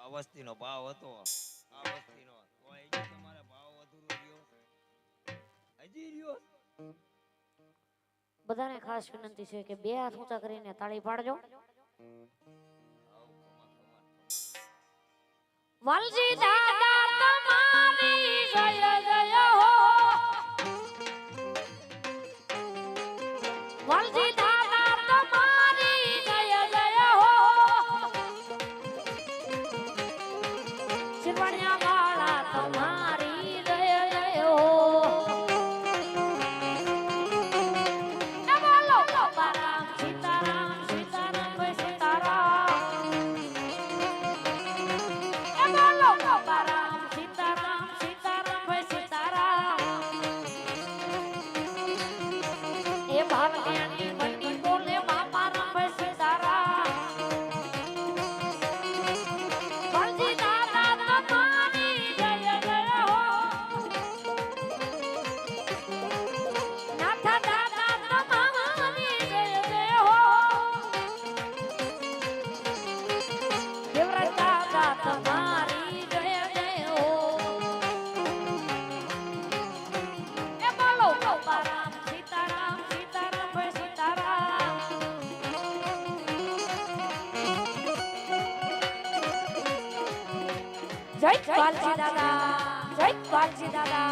આ વસ્તીનો ભાવ હતો આ વસ્તીનો તો હજી તમારે ભાવ અધૂરો રહ્યો હજી રહ્યો બધાને ખાસ વિનંતી છે કે બે હાથ ઊંચા કરીને તાળી પાડજો વાલજી દાદા તમારી જય જય હો વાલજી દાદા તમારી જય જય હો શિરવાણિયા વાળા તમારી જય જય હો એ બોલો બાપારામ સીતારામ સીતારામ ભાઈ સીતારામ એ બોલો બાપારામ સીતારામ સીતારામ ભાઈ સીતારામ એ ભાવની મંડી બોલે બાપારામ ભાઈ સીતારામ વાલજી દાદા તમારી જય જય હો નાથા દાદા તમારી જય જય હો દેવરાજ દાદા તમારી જય જય હો એ બોલો બાપારામ સીતારામ સીતારામ ભાઈ સીતારામ જય વાલજી દાદા જય વાલજી દાદા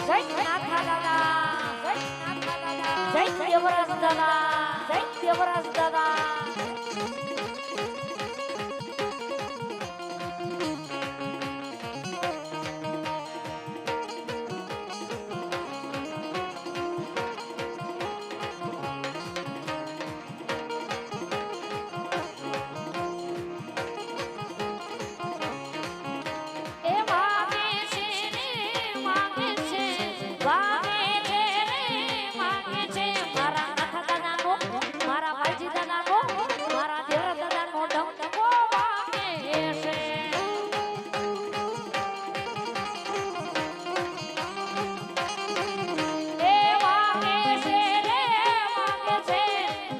જય નાથા દાદા જય નાથા દાદા જય દેવરાજ દાદા જય દેવરાજ દાદા એ વાગે છે રે વાગે છે વાગે છે રે વાગે છે મારા નાથા દાદાનો મારા વાલજી દાદાનો મારા દેવરા દાદાનો ડંકો વાગે છે એ વાગે છે રે વાગે છે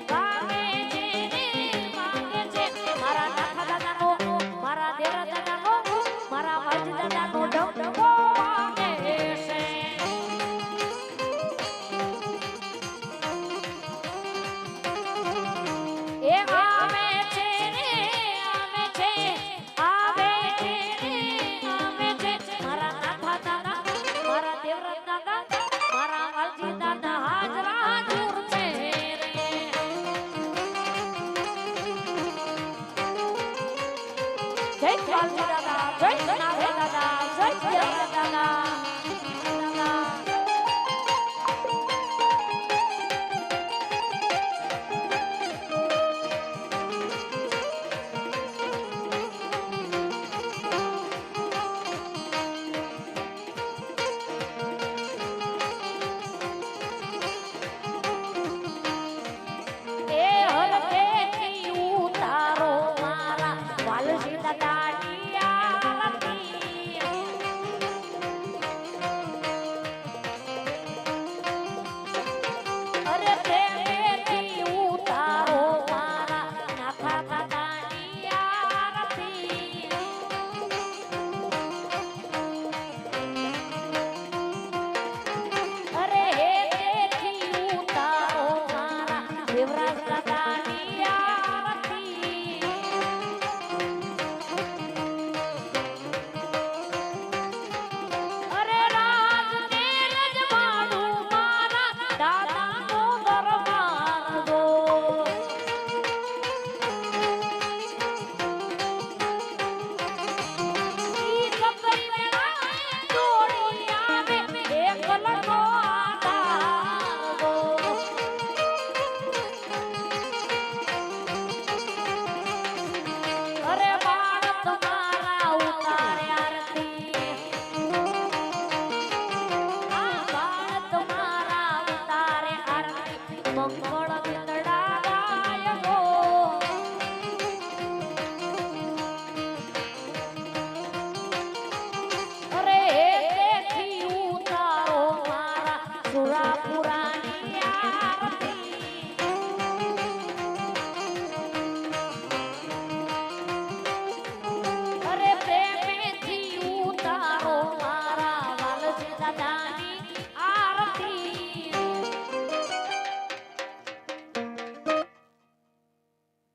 વાગે છે રે વાગે છે મારા નાથા દાદાનો મારા દેવરા દાદાનો મારા વાલજી દાદાનો ડંકો વાગે છે એ આવે છે રે આવે છે આવે છે રે આવે છે મારા નાથા દાદા મારા દેવરાજ દાદા મારા વાલજી દાદા હાજરા હાજર છે રે જય વાલજી દાદા જય નાથા દાદા જય દેવરાજ દાદા